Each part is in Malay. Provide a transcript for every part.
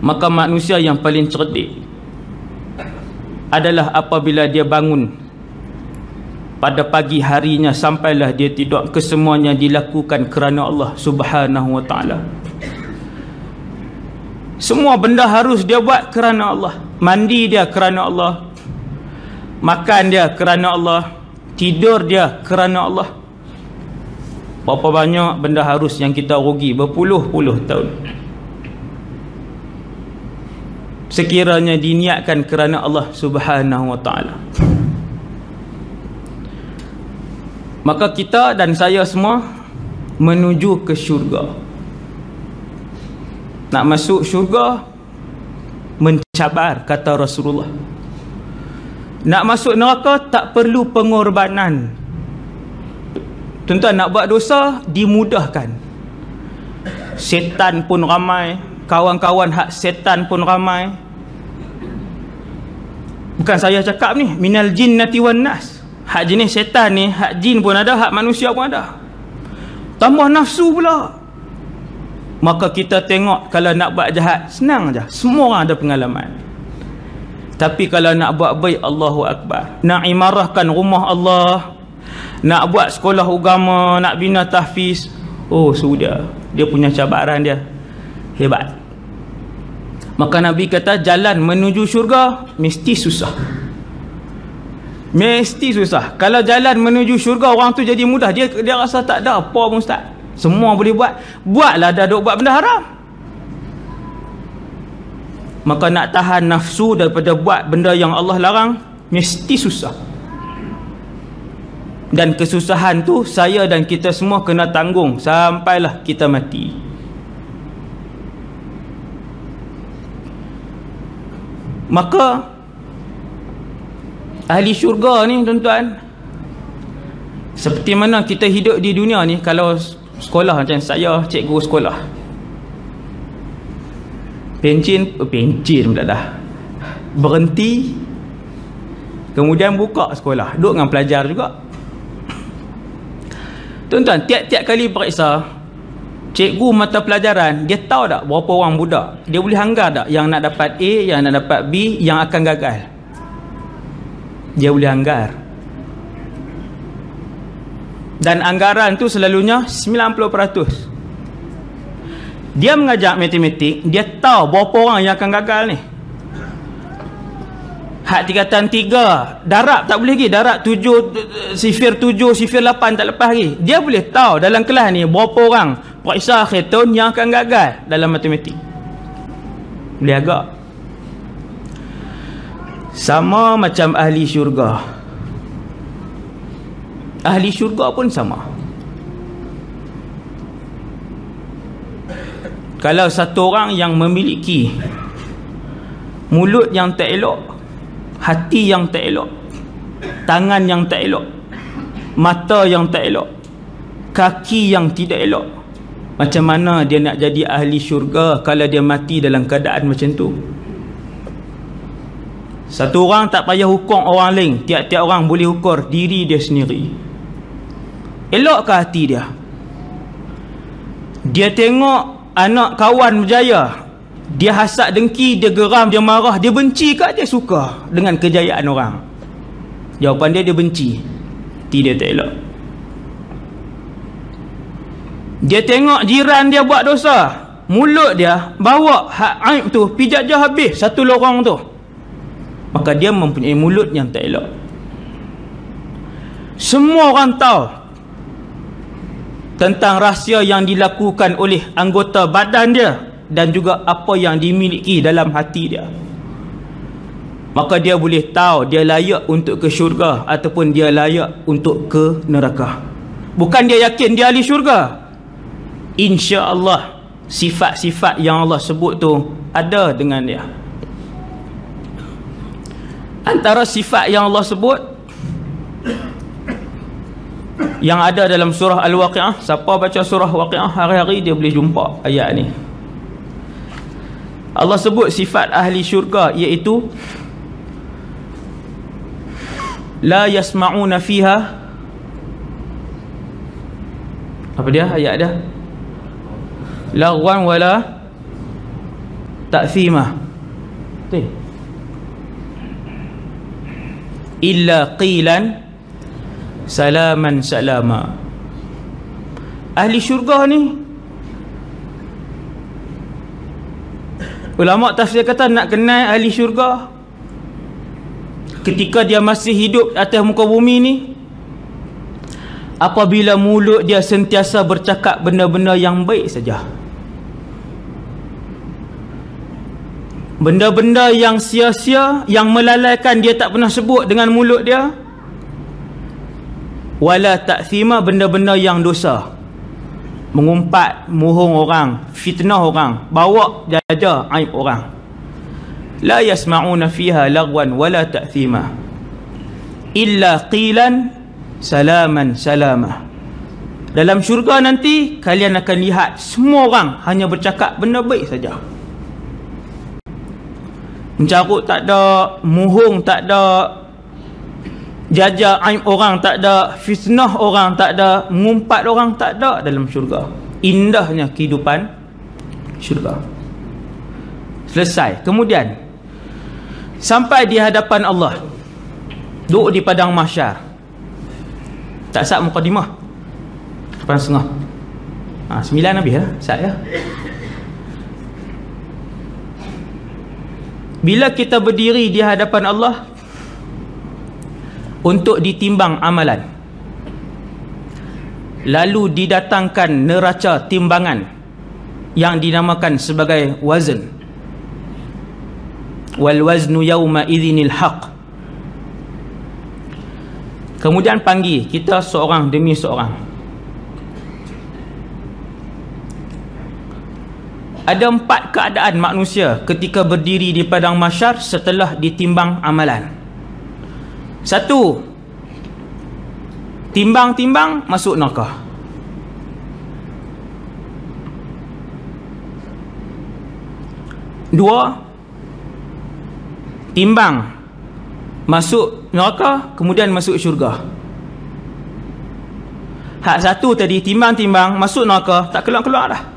Maka manusia yang paling cerdik adalah apabila dia bangun pada pagi harinya sampailah dia tidur, kesemuanya dilakukan kerana Allah Subhanahu wa ta'ala. Semua benda harus dia buat kerana Allah. Mandi dia kerana Allah, makan dia kerana Allah, tidur dia kerana Allah. Berapa banyak benda harus yang kita rugi berpuluh-puluh tahun. Sekiranya diniatkan kerana Allah Subhanahu wa ta'ala, maka kita dan saya semua menuju ke syurga. Nak masuk syurga mencabar, kata Rasulullah. Nak masuk neraka tak perlu pengorbanan. Tuan-tuan, nak buat dosa dimudahkan. Setan pun ramai, kawan-kawan hak setan pun ramai. Bukan saya cakap ni, minal jinnati wan nas. Hak jenis setan ni, hak jin pun ada, hak manusia pun ada. Tambah nafsu pula. Maka kita tengok, kalau nak buat jahat senang je, semua orang ada pengalaman. Tapi kalau nak buat baik, Allahu Akbar. Nak imarahkan rumah Allah, nak buat sekolah agama, nak bina tahfiz, oh sudah, dia punya cabaran dia hebat. Maka Nabi kata jalan menuju syurga mesti susah. Mesti susah. Kalau jalan menuju syurga orang tu jadi mudah, dia rasa tak ada apa pun ustaz, semua boleh buat. Buatlah dah duk buat benda haram. Maka nak tahan nafsu daripada buat benda yang Allah larang mesti susah. Dan kesusahan tu saya dan kita semua kena tanggung sampailah kita mati. Maka ahli syurga ni tuan-tuan, seperti mana kita hidup di dunia ni, kalau sekolah macam saya, cikgu sekolah, pencin pula dah berhenti, kemudian buka sekolah, duduk dengan pelajar juga. Tuan-tuan, tiap-tiap kali periksa, cikgu mata pelajaran, dia tahu tak berapa orang budak, dia boleh hanggar tak yang nak dapat A, yang nak dapat B, yang akan gagal. Dia boleh hanggar. Dan anggaran tu selalunya 90%. Dia mengajar matematik, dia tahu berapa orang yang akan gagal ni. Hak tingkatan 3 darab tak boleh lagi, darab 7, sifir 7, sifir 8 tak lepas lagi. Dia boleh tahu dalam kelas ni berapa orang periksa akhir tahun yang akan gagal dalam matematik. Boleh agak. Sama macam ahli syurga. Ahli syurga pun sama. Kalau satu orang yang memiliki mulut yang tak elok, hati yang tak elok, tangan yang tak elok, mata yang tak elok, kaki yang tidak elok, macam mana dia nak jadi ahli syurga kalau dia mati dalam keadaan macam tu? Satu orang tak payah hukum orang lain, tiap-tiap orang boleh ukur diri dia sendiri. Elokkah hati dia? Dia tengok anak kawan berjaya, dia hasad dengki, dia geram, dia marah, dia benci ke dia suka dengan kejayaan orang? Jawapan dia benci. Hati dia tak elok. Dia tengok jiran dia buat dosa, mulut dia bawa hak aib tu pijak je habis satu lorong tu, maka dia mempunyai mulut yang tak elok. Semua orang tahu tentang rahsia yang dilakukan oleh anggota badan dia dan juga apa yang dimiliki dalam hati dia. Maka dia boleh tahu dia layak untuk ke syurga ataupun dia layak untuk ke neraka. Bukan dia yakin dia ahli syurga, insya-Allah sifat-sifat yang Allah sebut tu ada dengan dia. Antara sifat yang Allah sebut yang ada dalam surah Al-Waqi'ah, siapa baca surah Waqi'ah hari-hari dia boleh jumpa ayat ni. Allah sebut sifat ahli syurga iaitu la yasma'una fiha, apa dia ayat dia? Lagwan wala ta'thimah. Illa qilan salaman salama. Ahli syurga ni, ulama tafsir kata nak kenal ahli syurga ketika dia masih hidup atas muka bumi ni, apabila mulut dia sentiasa bercakap benda-benda yang baik saja. Benda-benda yang sia-sia, yang melalaikan, dia tak pernah sebut dengan mulut dia. Wala ta'thima, benda-benda yang dosa, mengumpat, mohong orang, fitnah orang, bawa jaja aib orang. La yasma'una fiha lagwan wala ta'thima illa qilan salaman salama. Dalam syurga nanti kalian akan lihat semua orang hanya bercakap benda baik saja. Mencarut tak ada, mohong tak ada, jajak aib orang tak ada, fitnah orang tak ada, mengumpat orang tak ada dalam syurga. Indahnya kehidupan syurga. Selesai. Kemudian sampai di hadapan Allah, duduk di padang mahsyar. Tak sat mukadimah 8.30. 9 habis ya, sat ya. Bila kita berdiri di hadapan Allah untuk ditimbang amalan, lalu didatangkan neraca timbangan yang dinamakan sebagai wazn. Wal waznu yawma idzinil haq. Kemudian panggil kita seorang demi seorang. Ada 4 keadaan manusia ketika berdiri di padang mahsyar setelah ditimbang amalan. 1, timbang-timbang masuk neraka. 2, timbang masuk neraka, kemudian masuk syurga. Hak 1 tadi, timbang-timbang masuk neraka, tak keluar-keluar dah.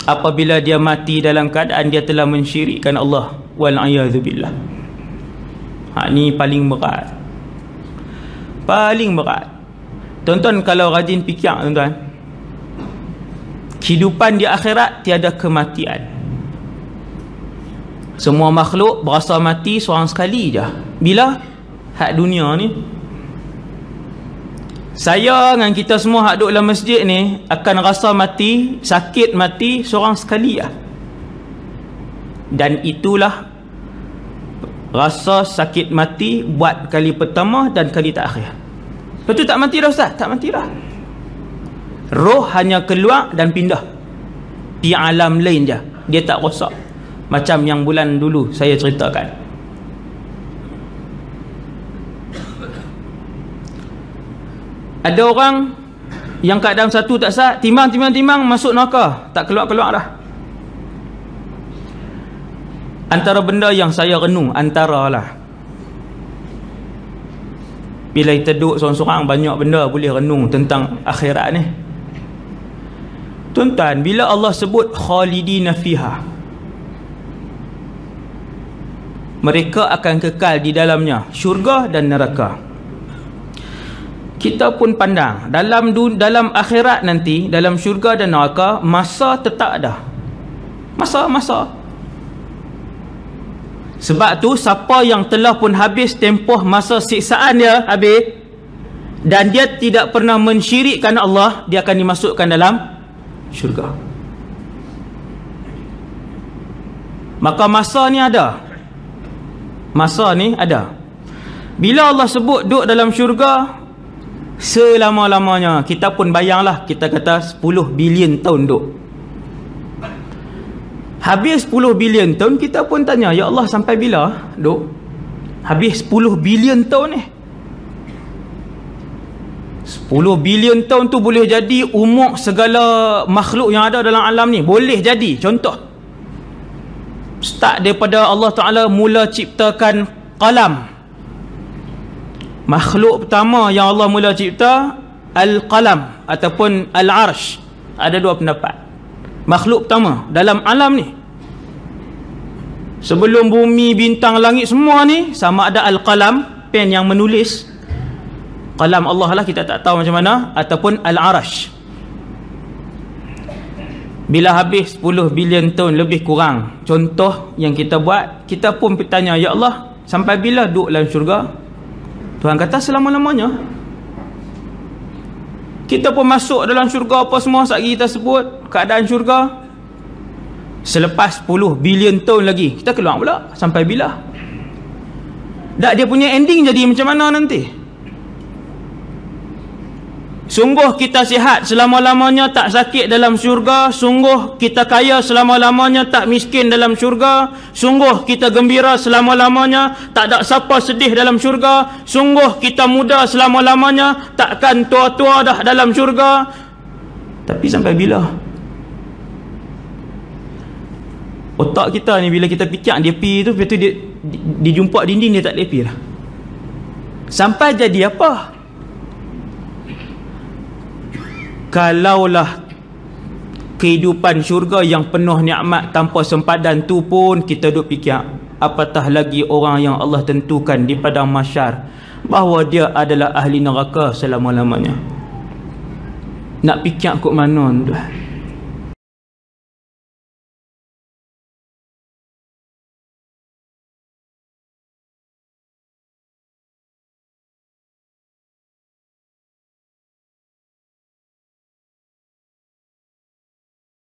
Apabila dia mati dalam keadaan dia telah mensyirikkan Allah, wal'iyadzubillah. Hak ni paling berat. Paling berat. Tuan-tuan kalau rajin fikir, tuan-tuan, kehidupan di akhirat tiada kematian. Semua makhluk berasa mati seorang sekali je. Bila? Hak dunia ni. Saya dengan kita semua hak duduk dalam masjid ni akan rasa mati, sakit mati seorang sekali lah. Dan itulah rasa sakit mati buat kali pertama dan kali terakhir. Betul tak mati dah Ustaz? Tak mati dah. Roh hanya keluar dan pindah di alam lain je. Dia tak rosak. Macam yang bulan dulu saya ceritakan. Ada orang yang keadaan satu tak sah, timbang masuk neraka, tak keluar-keluar dah. Antara benda yang saya renung, antara lah, bila kita duduk seorang-seorang, banyak benda boleh renung tentang akhirat ni. Tuan-tuan, bila Allah sebut khalidina fiha, mereka akan kekal di dalamnya, syurga dan neraka. Kita pun pandang dalam akhirat nanti, dalam syurga dan neraka, masa tetap ada. Masa. Sebab tu siapa yang telah pun habis tempoh masa siksaan dia habis dan dia tidak pernah mensyirikkan Allah, dia akan dimasukkan dalam syurga. Maka masa ni ada. Masa ni ada. Bila Allah sebut duduk dalam syurga selama-lamanya, kita pun bayanglah, kita kata 10 bilion tahun duduk. Habis 10 bilion tahun, kita pun tanya, ya Allah sampai bila duduk? Habis 10 bilion tahun ni. 10 bilion tahun tu boleh jadi umur segala makhluk yang ada dalam alam ni. Boleh jadi. Contoh, start daripada Allah Ta'ala mula ciptakan qalam. Makhluk pertama yang Allah mula cipta, Al-Qalam ataupun Al-Arsh. Ada dua pendapat. Makhluk pertama dalam alam ni. Sebelum bumi, bintang, langit semua ni, sama ada al-qalam, pen yang menulis. Qalam Allah lah, kita tak tahu macam mana. Ataupun al-arash. Bila habis 10 bilion tahun lebih kurang, contoh yang kita buat, kita pun bertanya, ya Allah, sampai bila duduk dalam syurga? Tuhan kata selama-lamanya. Kita pun masuk dalam syurga apa semua saat kita sebut keadaan syurga. Selepas 10 bilion tahun lagi, kita keluar pula. Sampai bila? Tak, dia punya ending jadi macam mana nanti? Sungguh kita sihat selama-lamanya, tak sakit dalam syurga. Sungguh kita kaya selama-lamanya, tak miskin dalam syurga. Sungguh kita gembira selama-lamanya, tak ada siapa sedih dalam syurga. Sungguh kita muda selama-lamanya, takkan tua-tua dah dalam syurga. Tapi sampai bila? Otak kita ni bila kita fikir dia pi tu, lepas tu dia jumpa dinding, dia tak boleh pi lah. Sampai jadi apa? Kalaulah kehidupan syurga yang penuh nikmat tanpa sempadan tu pun kita duk fikir, apatah lagi orang yang Allah tentukan di padang mahsyar bahawa dia adalah ahli neraka selama-lamanya. Nak fikir kok mana tuan?